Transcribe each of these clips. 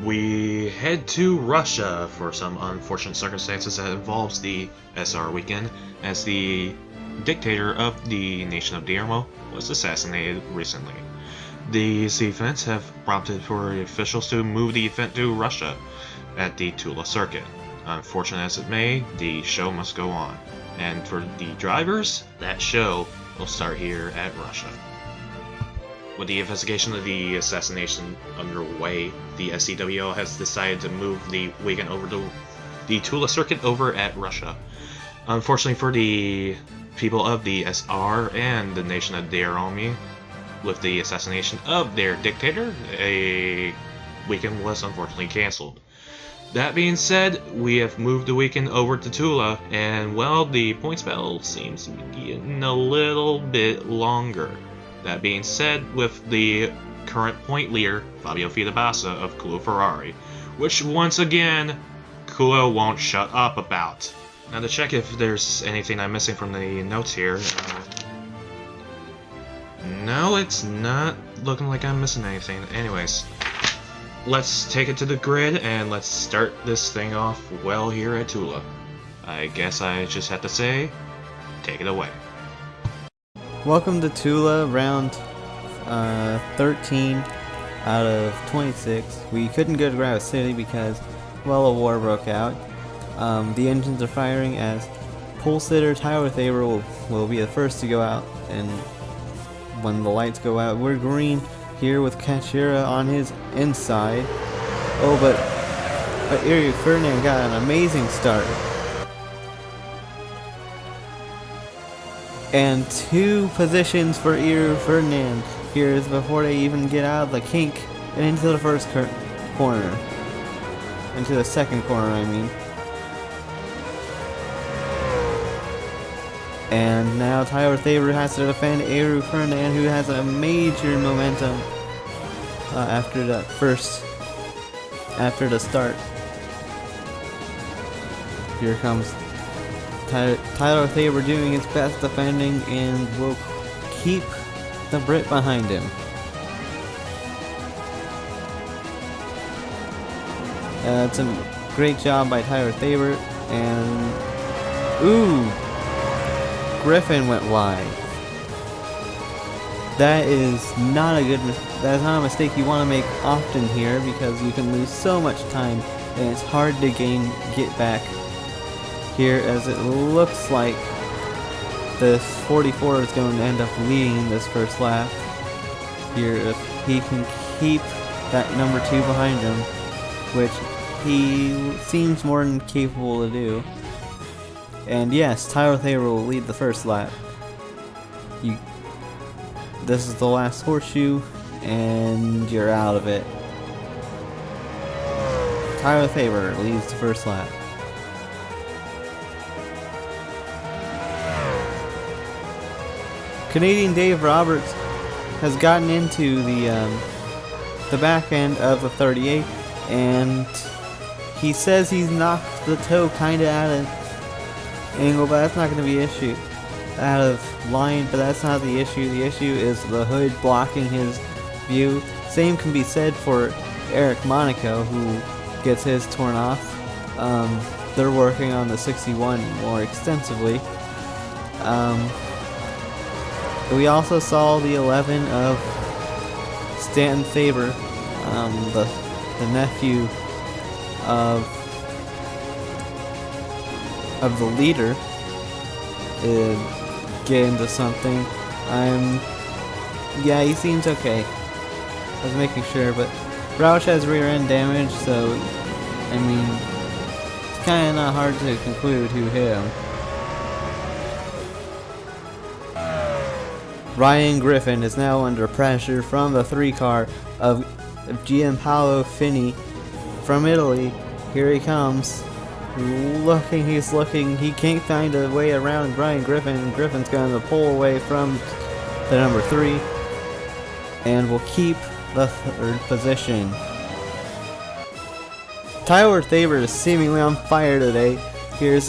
we head to Russia for some unfortunate circumstances that involves the SR weekend, as the dictator of the nation of Diermo was assassinated recently. These events have prompted for the officials to move the event to Russia at the Tula circuit. Unfortunate as it may, the show must go on. And for the drivers, that show will start here at Russia. With the investigation of the assassination underway, the SCWL has decided to move the weekend over to the Tula circuit over at Russia. Unfortunately for the people of the SR and the nation of Diermo, with the assassination of their dictator, a weekend was unfortunately cancelled. That being said, we have moved the weekend over to Tula, and well, the points battle seems to be getting a little bit longer. That being said, with the current point leader, Fabio Vita Bassa of Kuo Ferrari, which once again, Kuo won't shut up about. Now to check if there's anything I'm missing from the notes here, no, it's not looking like I'm missing anything. Anyways, let's take it to the grid and let's start this thing off well here at Tula. I guess I just have to say, take it away. Welcome to Tula, round 13 out of 26. We couldn't go to Gravis City because, well, a war broke out. The engines are firing as pole sitter Tyler Thaber will be the first to go out, and when the lights go out, we're green here with Kachira on his inside. Oh, but Eric Ferdinand got an amazing start. And 2 positions for Eric Ferdinand here is before they even get out of the kink and into the first corner. Into the second corner, I mean. And now Tyler Thaber has to defend Eru Ferdinand, who has a major momentum after the start. Here comes Tyler Thaber doing his best defending and will keep the Brit behind him. It's a great job by Tyler Thaber, and ooh! Griffin went wide. That is not a mistake you want to make often here, because you can lose so much time and it's hard to get back here, as it looks like the 44 is going to end up leading this first lap here if he can keep that number 2 behind him, which he seems more than capable to do. And yes, Tyler Thaber will lead the first lap. This is the last horseshoe, and you're out of it. Tyler Thaber leads the first lap. Canadian Dave Roberts has gotten into the back end of the 38, and he says he's knocked the toe kind of out of angle, but that's not going to be an issue. Out of line, but that's not the issue. The issue is the hood blocking his view. Same can be said for Eric Monaco, who gets his torn off. They're working on the 61 more extensively. We also saw the 11 of Stanton Thaber, the nephew of the leader, get into something. Yeah, he seems okay. I was making sure, but Roush has rear end damage, so I mean, it's kind of not hard to conclude who hit him. Ryan Griffin is now under pressure from the 3 car of Gianpaolo Fini from Italy. Here he comes. He's looking, he can't find a way around Ryan Griffin. Griffin's going to pull away from the number 3 and will keep the 3rd position. Tyler Thaber is seemingly on fire today. Here, this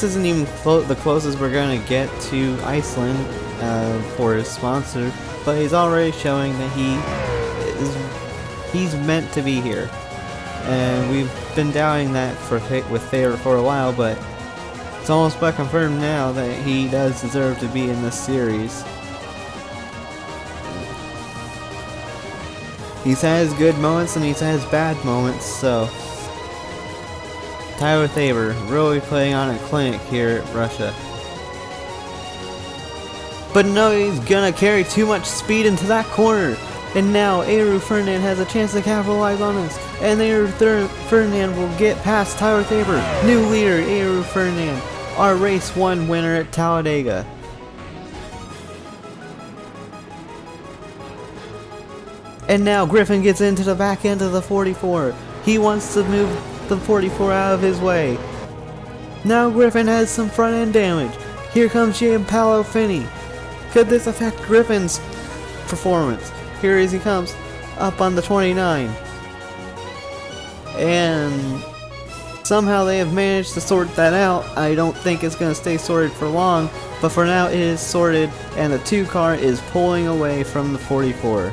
isn't even the closest we're going to get to Iceland for his sponsor, but he's already showing that He's meant to be here. And we've been doubting that with Thayer for a while, but it's almost but confirmed now that he does deserve to be in this series. He's had his good moments and he's had his bad moments, so Tyler Thayer really putting on a clinic here at Russia. But no, he's gonna carry too much speed into that corner. And now Eru Ferdinand has a chance to capitalize on this. And Eru Ferdinand will get past Tyler Thayer. New leader, Eru Ferdinand. Our race 1 winner at Talladega. And now Griffin gets into the back end of the 44. He wants to move the 44 out of his way. Now Griffin has some front end damage. Here comes Jean-Paul Finney. Could this affect Griffin's performance? Here as he comes up on the 29. And somehow they have managed to sort that out. I don't think it's going to stay sorted for long, but for now it is sorted and the 2 car is pulling away from the 44.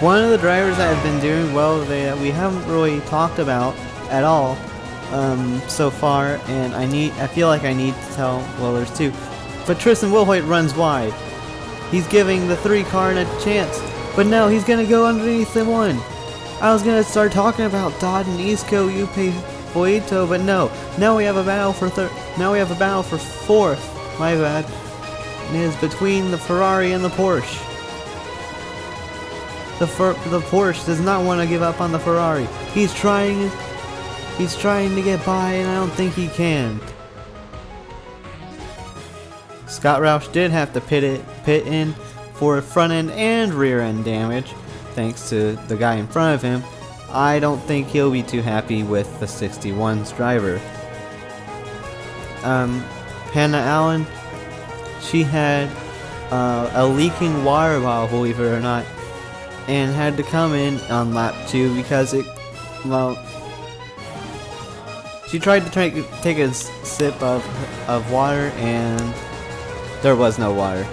One of the drivers that have been doing well today that we haven't really talked about at all so far, and I feel like I need to tell, well, there's 2, but Tristan Wilhoit runs wide. He's giving the 3 car a chance, but no, he's gonna go underneath the 1. I was gonna start talking about Dodd and Isco, Yupe, Boito, but no. Now we have a battle for 4th. My bad. It is between the Ferrari and the Porsche. The Porsche does not want to give up on the Ferrari. He's trying to get by, and I don't think he can. Scott Roush did have to pit in for front end and rear end damage, thanks to the guy in front of him. I don't think he'll be too happy with the 61's driver. Hannah Allen, she had a leaking water bottle, believe it or not, and had to come in on lap 2 because she tried to take a sip of water and there was no water.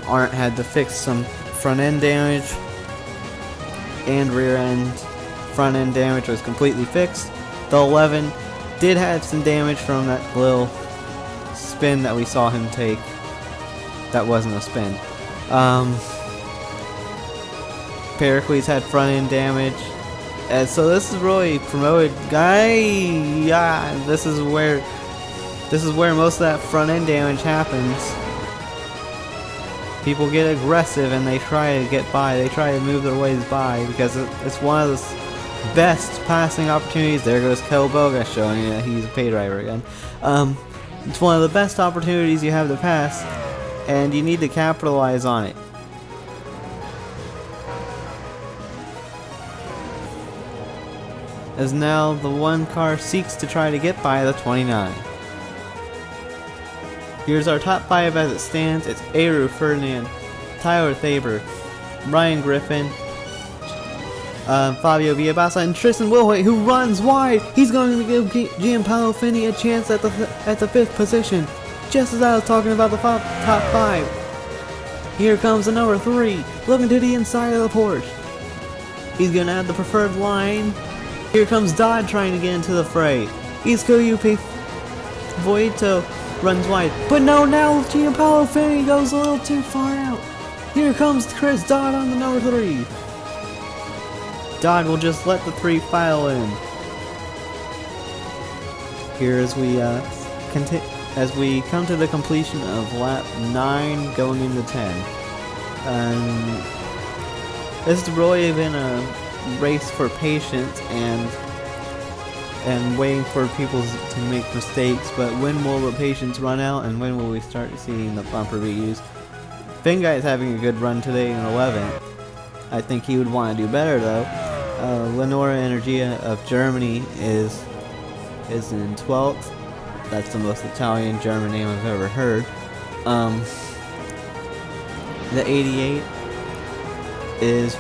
Arndt had to fix some front end damage and rear end. Front end damage was completely fixed. The 11 did have some damage from that little spin that we saw him take. That wasn't a spin. Pericles had front end damage, and so this is really promoted. This is where most of that front end damage happens. People get aggressive and they try to get by. They try to move their ways by because it's one of the best passing opportunities. There goes Kel Boga showing you that he's a pay driver again. It's one of the best opportunities you have to pass, and you need to capitalize on it. As now the 1 car seeks to try to get by the 29. Here's our top 5 as it stands. It's Eru Ferdinand, Tyler Thayer, Ryan Griffin, Fabio Vita Bassa, and Tristan Wilhoit, who runs wide. He's going to give Jean-Paul Finney a chance at the 5th position. Just as I was talking about the top 5. Here comes the number 3, looking to the inside of the Porsche. He's going to have the preferred line. Here comes Dodd trying to get into the fray. Isco UP Boito runs wide. But no, now Jean-Paul Finney goes a little too far out. Here comes Chris Dodd on the number 3. Dodd will just let the 3 file in. Here as we come to the completion of lap 9 going into 10. This has really been a race for patience and waiting for people to make mistakes, but when will the patience run out and when will we start seeing the bumper be used? Finguy is having a good run today in 11th. I think he would want to do better though. Lenora Energia of Germany is in 12th. That's the most Italian German name I've ever heard. The 88 is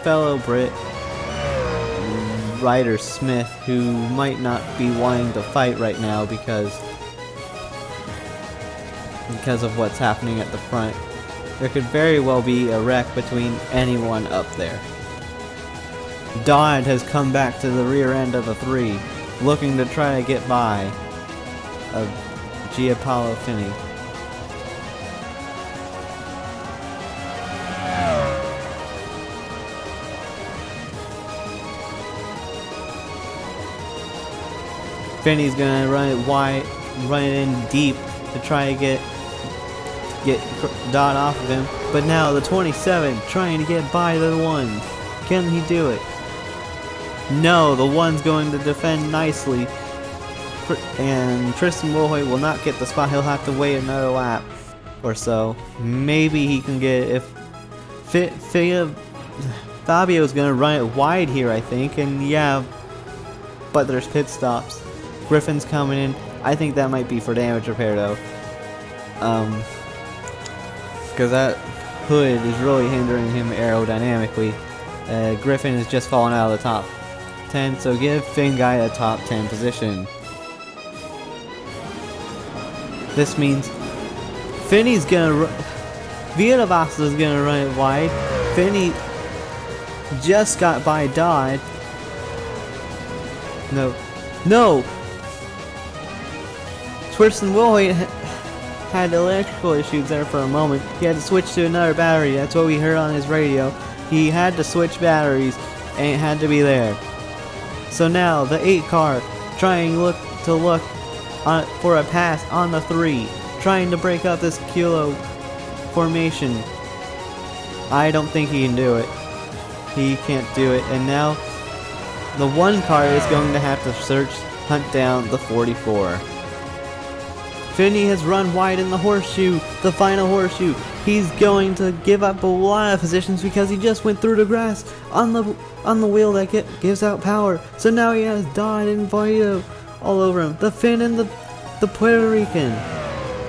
fellow Brit Ryder Smith, who might not be wanting to fight right now because because of what's happening at the front. There could very well be a wreck between anyone up there. Dodd has come back to the rear end of the 3, looking to try to get by of Gianpaolo Finney. Finney's gonna run it wide, run it in deep to try to get Dodd off of him. But now the 27 trying to get by the 1. Can he do it? No, the 1's going to defend nicely. And Tristan Wilhoit will not get the spot. He'll have to wait another lap or so. Maybe he can get it if Fabio's gonna run it wide here, I think. And yeah, but there's pit stops. Griffin's coming in. I think that might be for damage repair though. Because that hood is really hindering him aerodynamically. Griffin is just falling out of the top 10, so give Finn Guy a top 10 position. This means Finney's gonna Vita Bassa is gonna run it wide. Finney just got by Dodd. No! Tristan Wilhoit had electrical issues there for a moment. He had to switch to another battery. That's what we heard on his radio. He had to switch batteries and it had to be there. So now the 8 car trying to look for a pass on the 3, trying to break up this kilo formation. I don't think he can do it. He can't do it. And now the 1 car is going to have to hunt down the 44. Finney has run wide in the horseshoe, the final horseshoe. He's going to give up a lot of positions because he just went through the grass on the wheel that gives out power. So now he has Dodd and Vito all over him. The Finn and the Puerto Rican.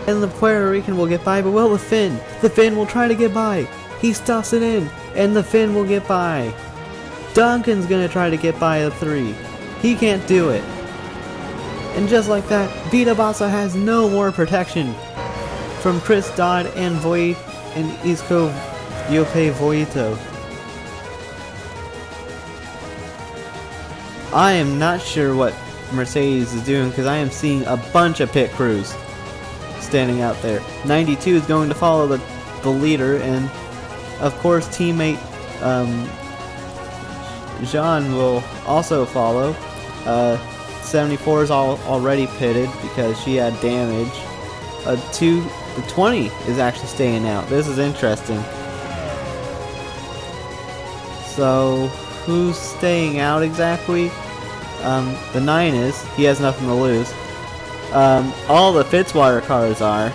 And the Puerto Rican will get by, but will the Finn? The Finn will try to get by. He stuffs it in, and the Finn will get by. Duncan's going to try to get by the 3. He can't do it. And just like that, Vita Bassa has no more protection from Chris Dodd and Voigt and Isco Yope Voito. I am not sure what Mercedes is doing because I am seeing a bunch of pit crews standing out there. 92 is going to follow the leader, and of course teammate Jean will also follow. 74 is already pitted because she had damage. The 20 is actually staying out. This is interesting. So who's staying out exactly? The 9 is. He has nothing to lose. All the Fitzwater cars are,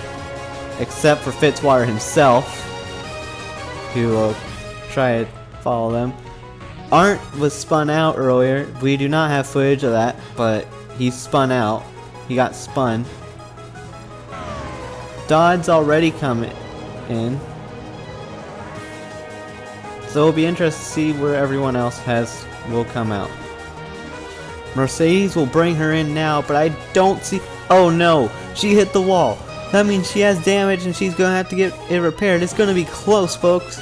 except for Fitzwater himself, who will try to follow them. Arndt was spun out earlier. We do not have footage of that, but he spun out. He got spun. Dodd's already coming in. So it'll be interesting to see where everyone else will come out. Mercedes will bring her in now, but I don't see... Oh no! She hit the wall. That means she has damage and she's going to have to get it repaired. It's going to be close, folks.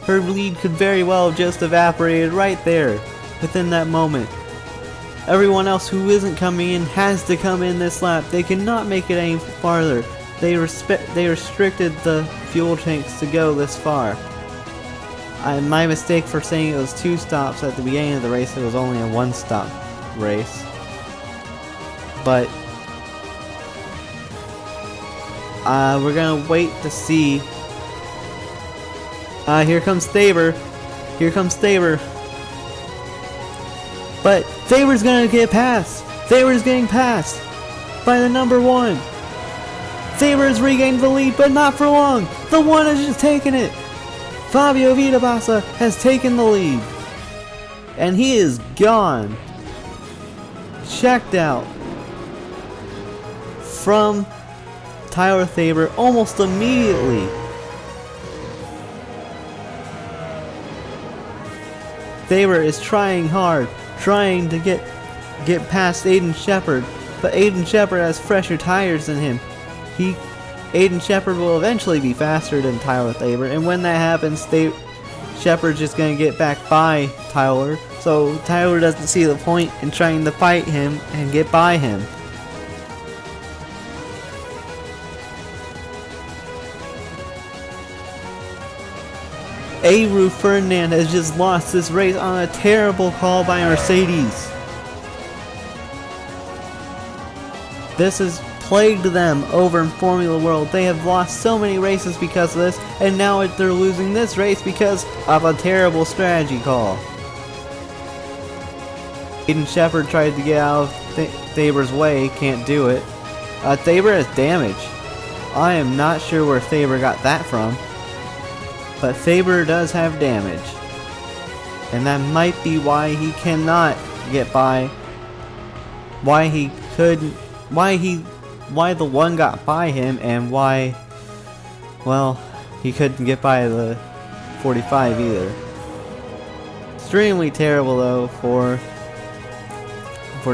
Her lead could very well have just evaporated right there, within that moment. Everyone else who isn't coming in has to come in this lap. They cannot make it any farther. They restricted the fuel tanks to go this far. My mistake for saying it was 2 stops at the beginning of the race. It was only a 1-stop race. But we're gonna wait to see. Here comes Thaber. Here comes Thaber. But Thaber's gonna get passed. Thaber's getting passed by the number 1. Thaber has regained the lead, but not for long. The 1 has just taken it. Fabio Vita Bassa has taken the lead. And he is gone. Checked out from Tyler Thaber almost immediately. Thaber is trying hard, trying to get past Aiden Shepard, but Aiden Shepard has fresher tires than him. Aiden Shepard will eventually be faster than Tyler Thaber, and when that happens, Shepard's just gonna get back by Tyler, so Tyler doesn't see the point in trying to fight him and get by him. Aru Ferdinand has just lost this race on a terrible call by Mercedes. This has plagued them over in Formula World. They have lost so many races because of this, and now they're losing this race because of a terrible strategy call. Aiden Shepard tried to get out of Thaber's way, can't do it. Thaber has damage. I am not sure where Thaber got that from, but Thaber does have damage, and that might be why he cannot get by. Why the one got by him, and why, well, he couldn't get by the 45 either. Extremely terrible though for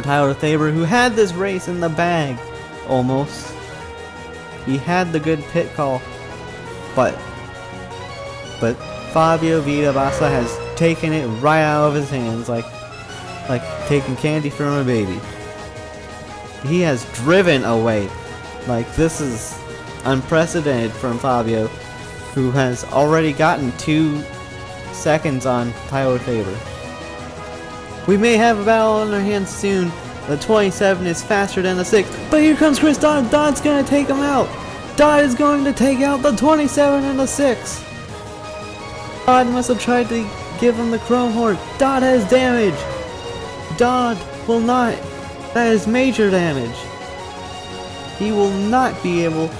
Tyler Thaber, who had this race in the bag almost. He had the good pit call, but Fabio Vita Bassa has taken it right out of his hands, like taking candy from a baby. He has driven away. Like, this is unprecedented from Fabio, who has already gotten 2 seconds on Tyler Thaber. We may have a battle on our hands soon. The 27 is faster than the 6, but here comes Chris Dodd. Dodd's gonna take him out. Dodd is going to take out the 27 and the 6. Dodd must have tried to give him the chrome horn. Dodd has damage. Dodd will not. That is major damage. He will not be able.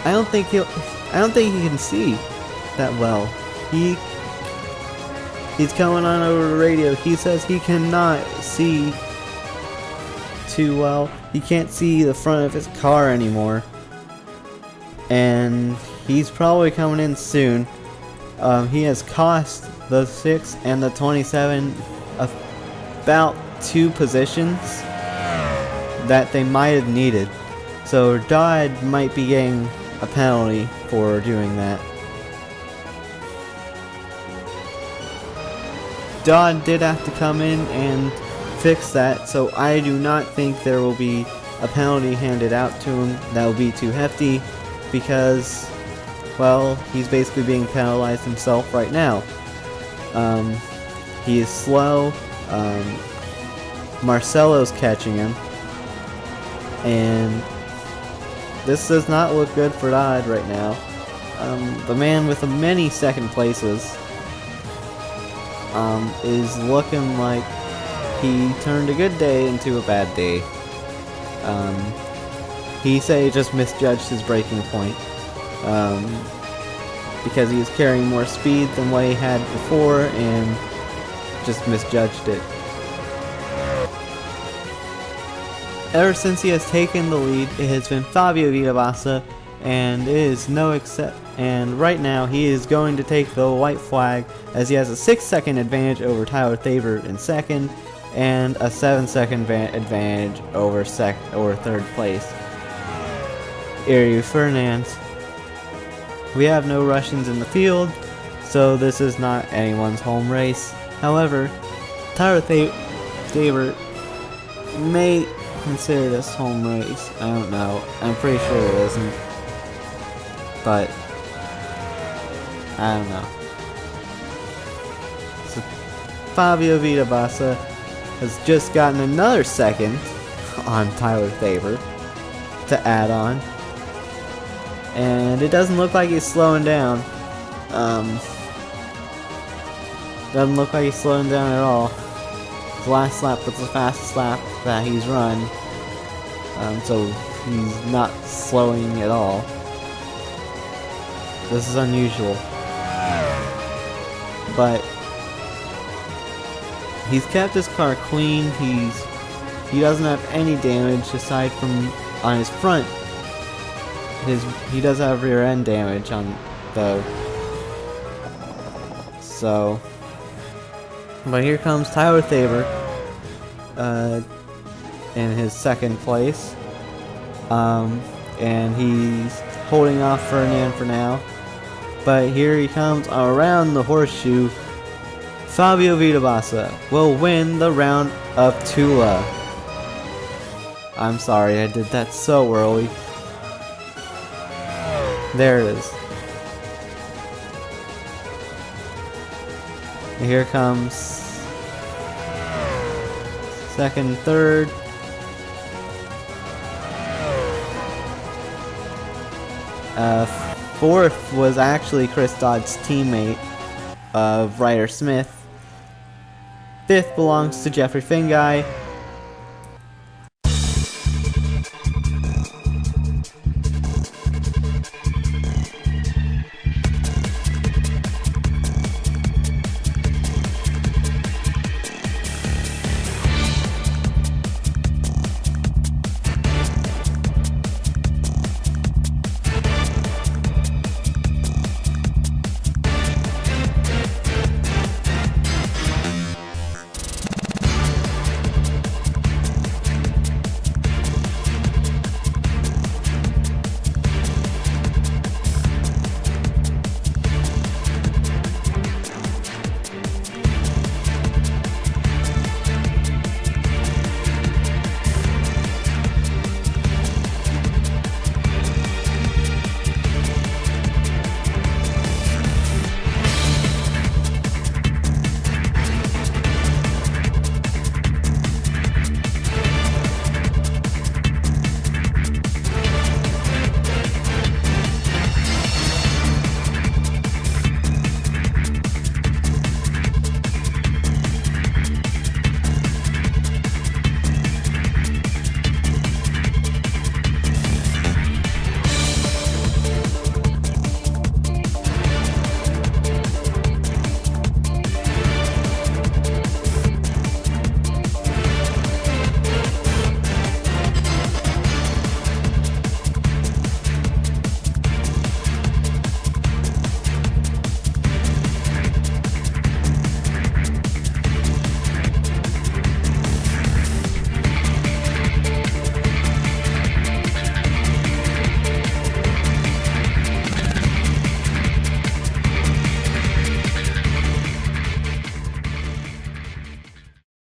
I don't think he can see that well. He's coming on over the radio. He says he cannot see too well. He can't see the front of his car anymore, and he's probably coming in soon. He has cost the 6 and the 27 about 2 positions that they might have needed. So Dodd might be getting a penalty for doing that. Dodd did have to come in and fix that, so I do not think there will be a penalty handed out to him that will be too hefty, because, well, he's basically being penalized himself right now. He is slow. Marcelo's catching him, and this does not look good for Dodd right now. The man with the many second places is looking like he turned a good day into a bad day. He said he just misjudged his braking point, because he was carrying more speed than what he had before and just misjudged it. Ever since he has taken the lead, it has been Fabio Vita Bassa, and it is no except. And right now, he is going to take the white flag, as he has a 6-second advantage over Tyler Thaber in second, and a 7-second advantage over third place. Aru Ferdinand. We have no Russians in the field, so this is not anyone's home race. However, Tyler Thaber may consider this home race. I don't know. I'm pretty sure it isn't. But I don't know. So Fabio Vita Bassa has just gotten another second on Tyler Thaber to add on. And it doesn't look like he's slowing down. Doesn't look like he's slowing down at all. His last lap was the fastest lap that he's run. So he's not slowing at all. This is unusual. But he's kept his car clean. He doesn't have any damage aside from on his front. He does have rear end damage on though. So, but here comes Tyler Thaber in his second place. and he's holding off Ferdinand for now. But here he comes around the horseshoe. Fabio Vita Bassa will win the round of Tula. I'm sorry, I did that so early. There it is. And here comes second, third. Fourth was actually Chris Dodd's teammate of Ryder Smith. Fifth belongs to Jeffrey Finguy.